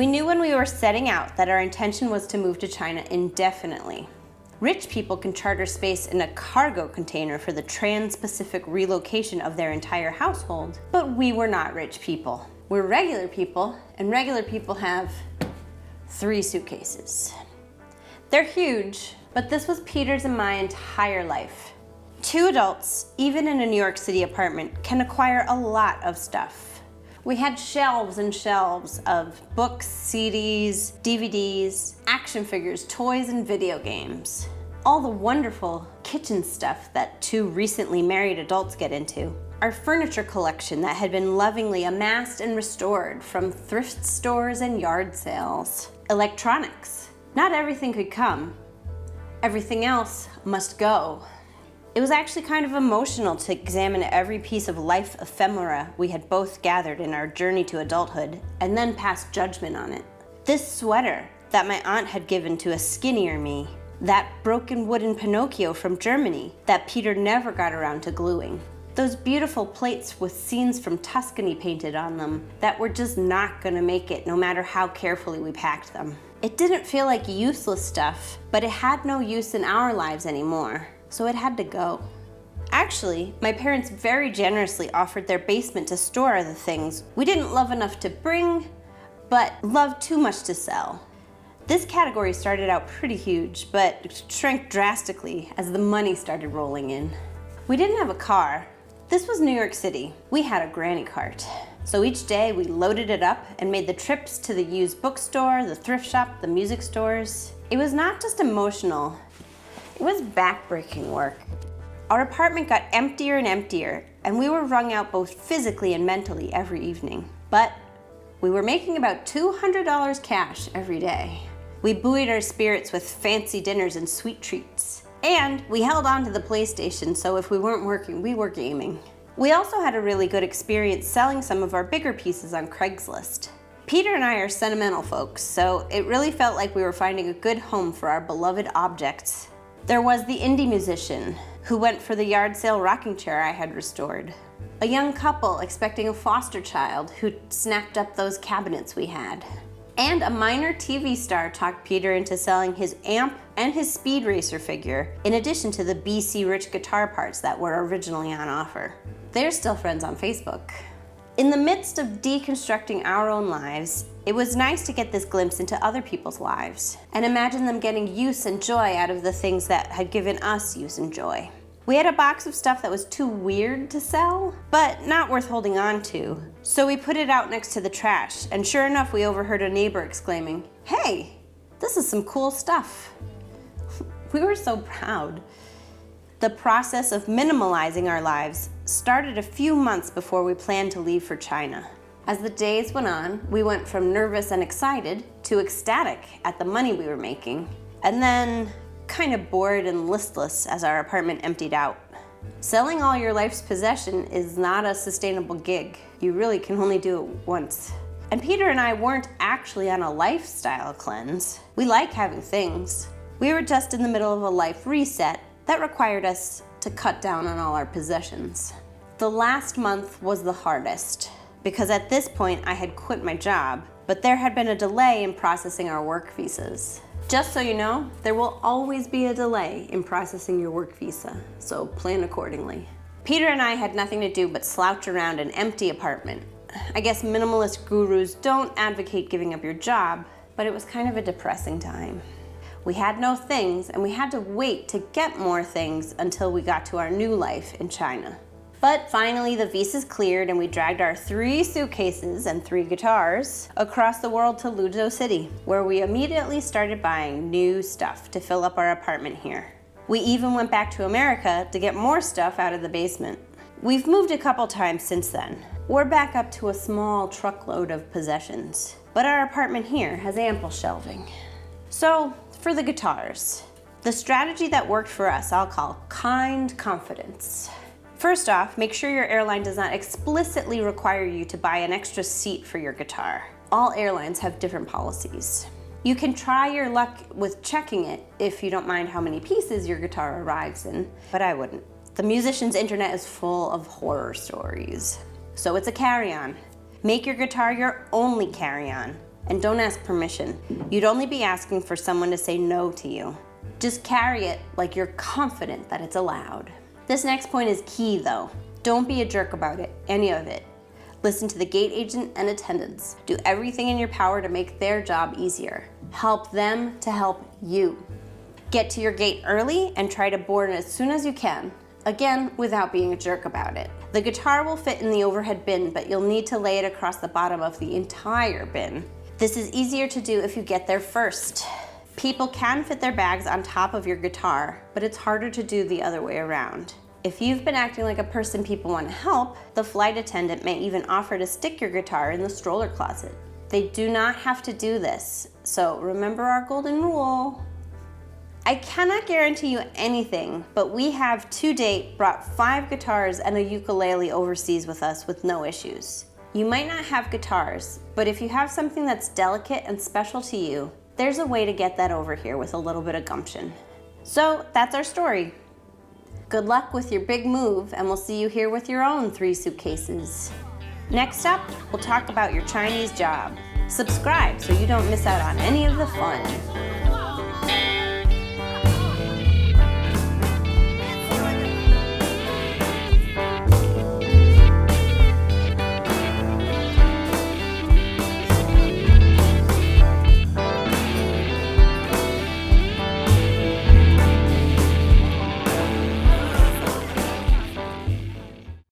We knew when we were setting out that our intention was to move to China indefinitely. Rich people can charter space in a cargo container for the trans-Pacific relocation of their entire household, but we were not rich people. We're regular people, and regular people have 3 suitcases. They're huge, but this was Peter's and my entire life. 2 adults, even in a New York City apartment, can acquire a lot of stuff. We had shelves and shelves of books, CDs, DVDs, action figures, toys, and video games. All the wonderful kitchen stuff that 2 recently married adults get into. Our furniture collection that had been lovingly amassed and restored from thrift stores and yard sales. Electronics. Not everything could come. Everything else must go. It was actually kind of emotional to examine every piece of life ephemera we had both gathered in our journey to adulthood and then pass judgment on it. This sweater that my aunt had given to a skinnier me. That broken wooden Pinocchio from Germany that Peter never got around to gluing. Those beautiful plates with scenes from Tuscany painted on them that were just not gonna make it no matter how carefully we packed them. It didn't feel like useless stuff, but it had no use in our lives anymore, so it had to go. Actually, my parents very generously offered their basement to store the things we didn't love enough to bring, but loved too much to sell. This category started out pretty huge, but shrank drastically as the money started rolling in. We didn't have a car. This was New York City. We had a granny cart. So each day we loaded it up and made the trips to the used bookstore, the thrift shop, the music stores. It was not just emotional, it was backbreaking work. Our apartment got emptier and emptier, and we were wrung out both physically and mentally every evening. But we were making about $200 cash every day. We buoyed our spirits with fancy dinners and sweet treats. And we held on to the PlayStation, so if we weren't working, we were gaming. We also had a really good experience selling some of our bigger pieces on Craigslist. Peter and I are sentimental folks, so it really felt like we were finding a good home for our beloved objects. There was the indie musician who went for the yard sale rocking chair I had restored. A young couple expecting a foster child who snapped up those cabinets we had. And a minor TV star talked Peter into selling his amp and his Speed Racer figure, in addition to the BC Rich guitar parts that were originally on offer. They're still friends on Facebook. In the midst of deconstructing our own lives, it was nice to get this glimpse into other people's lives and imagine them getting use and joy out of the things that had given us use and joy. We had a box of stuff that was too weird to sell, but not worth holding on to. So we put it out next to the trash, and sure enough, we overheard a neighbor exclaiming, "Hey, this is some cool stuff." We were so proud. The process of minimalizing our lives started a few months before we planned to leave for China. As the days went on, we went from nervous and excited to ecstatic at the money we were making, and then kind of bored and listless as our apartment emptied out. Selling all your life's possession is not a sustainable gig. You really can only do it once. And Peter and I weren't actually on a lifestyle cleanse. We like having things. We were just in the middle of a life reset that required us to cut down on all our possessions. The last month was the hardest because at this point I had quit my job, but there had been a delay in processing our work visas. Just so you know, there will always be a delay in processing your work visa, so plan accordingly. Peter and I had nothing to do but slouch around an empty apartment. I guess minimalist gurus don't advocate giving up your job, but it was kind of a depressing time. We had no things, and we had to wait to get more things until we got to our new life in China. But finally, the visas cleared, and we dragged our 3 suitcases and 3 guitars across the world to Luzhou City, where we immediately started buying new stuff to fill up our apartment here. We even went back to America to get more stuff out of the basement. We've moved a couple times since then. We're back up to a small truckload of possessions, but our apartment here has ample shelving. So, for the guitars, the strategy that worked for us I'll call kind confidence. First off, make sure your airline does not explicitly require you to buy an extra seat for your guitar. All airlines have different policies. You can try your luck with checking it if you don't mind how many pieces your guitar arrives in, but I wouldn't. The musician's internet is full of horror stories. So it's a carry-on. Make your guitar your only carry-on. And don't ask permission. You'd only be asking for someone to say no to you. Just carry it like you're confident that it's allowed. This next point is key though. Don't be a jerk about it, any of it. Listen to the gate agent and attendants. Do everything in your power to make their job easier. Help them to help you. Get to your gate early and try to board as soon as you can. Again, without being a jerk about it. The guitar will fit in the overhead bin, but you'll need to lay it across the bottom of the entire bin. This is easier to do if you get there first. People can fit their bags on top of your guitar, but it's harder to do the other way around. If you've been acting like a person people want to help, the flight attendant may even offer to stick your guitar in the stroller closet. They do not have to do this, so remember our golden rule. I cannot guarantee you anything, but we have to date brought 5 guitars and a ukulele overseas with us with no issues. You might not have guitars, but if you have something that's delicate and special to you, there's a way to get that over here with a little bit of gumption. So that's our story. Good luck with your big move, and we'll see you here with your own 3 suitcases. Next up, we'll talk about your Chinese job. Subscribe so you don't miss out on any of the fun.